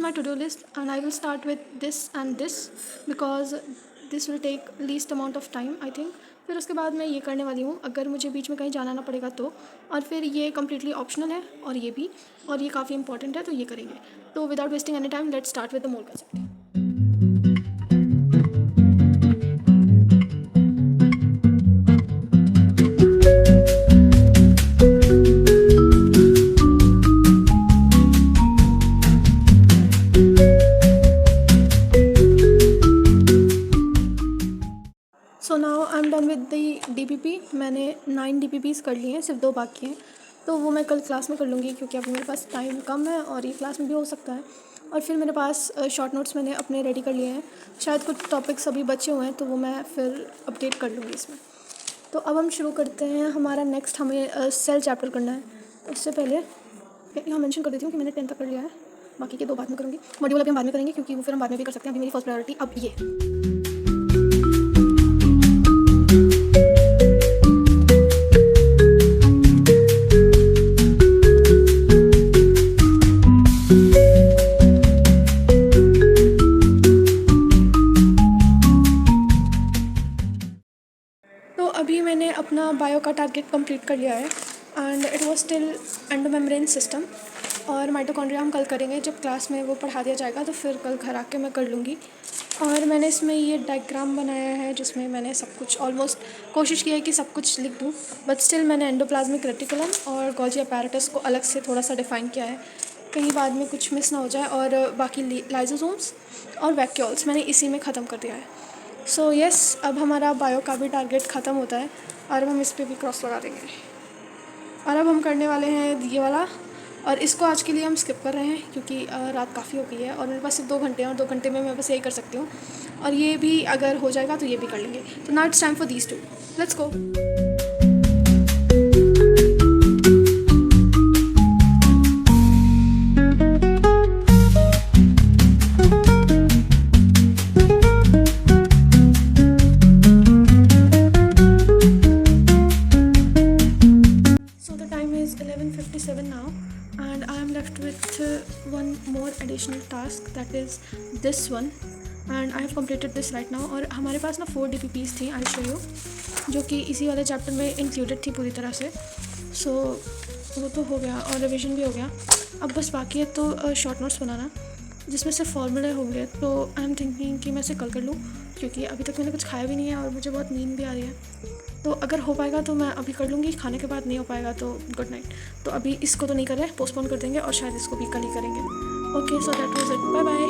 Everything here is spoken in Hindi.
my to-do list and I will start with this and this because this will take least amount of time I think. फिर उसके बाद मैं ये करने वाली हूँ अगर मुझे बीच में कहीं जाना ना पड़ेगा तो, और फिर ये कम्प्लीटली ऑप्शनल है और ये भी, और ये काफ़ी इंपॉर्टेंट है तो ये करेंगे. तो without wasting any time let's start with the mole concept. So now I am done with the DPP. मैंने 9 DPPs कर लिए हैं, सिर्फ 2 बाकी हैं. तो वो मैं कल क्लास में कर लूँगी क्योंकि अभी मेरे पास टाइम कम है और ये क्लास में भी हो सकता है. और फिर मेरे पास शॉर्ट नोट्स मैंने अपने रेडी कर लिए हैं. शायद कुछ टॉपिक्स अभी बचे हुए हैं तो वो मैं फिर अपडेट कर लूँगी इसमें. तो अब हम शुरू करते हैं. हमारा नेक्स्ट हमें सेल चैप्टर करना है. उससे पहले यहाँ मेंशन कर देती हूँ कि मैंने 10 तक कर लिया है. बाकी के 2 बाद में करूँगी. मॉड्यूल अभी हम बाद में करेंगे क्योंकि वो फिर हम बाद में भी कर सकते हैं. अभी मेरी फर्स्ट प्रायोरिटी अब ये. अभी मैंने अपना बायो का टारगेट कंप्लीट कर लिया है and it was still endomembrane system. और माइटोकॉन्ड्रिया हम कल करेंगे जब क्लास में वो पढ़ा दिया जाएगा तो फिर कल घर आके मैं कर लूँगी. और मैंने इसमें ये डायग्राम बनाया है जिसमें मैंने सब कुछ ऑलमोस्ट कोशिश की है कि सब कुछ लिख दूँ, बट स्टिल मैंने एंडोप्लाज्मिक रेटिकुलम और गोल्गी अपैरेटस को अलग से थोड़ा सा डिफ़ाइन किया है कहीं बाद में कुछ मिस ना हो जाए. और बाकी लाइजोसोम्स और वैक्यूल्स मैंने इसी में ख़त्म कर दिया है. सो यस, अब हमारा बायो का भी टारगेट ख़त्म होता है और अब हम इस पर भी क्रॉस लगा देंगे. और अब हम करने वाले हैं ये वाला, और इसको आज के लिए हम स्किप कर रहे हैं क्योंकि रात काफ़ी हो गई है और मेरे पास सिर्फ 2 घंटे हैं और 2 घंटे में मैं बस यही कर सकती हूँ. और ये भी अगर हो जाएगा तो ये भी कर लेंगे. तो now it's time for these 2. Let's go. Now and I am left with one more additional task, that is this one, and I have completed this right now. और हमारे पास ना 4 DPPs थी, आई शो यू, जो कि इसी वाले चैप्टर में इंक्लूडेड थी पूरी तरह से. सो वो तो हो गया और रिवीजन भी हो गया. अब बस बाकी है तो शॉर्ट नोट्स बनाना जिसमें से फॉर्मूले होंगे. तो आई एम थिंकिंग कि मैं इसे कल कर लूँ क्योंकि अभी तक मैंने कुछ खाया भी नहीं है और मुझे बहुत नींद भी आ रही है. तो अगर हो पाएगा तो मैं अभी कर लूँगी, खाने के बाद नहीं हो पाएगा तो गुड नाइट. तो अभी इसको तो नहीं कर रहे, पोस्टपोन कर देंगे और शायद इसको भी कल ही करेंगे. Okay, so that was it. Bye bye.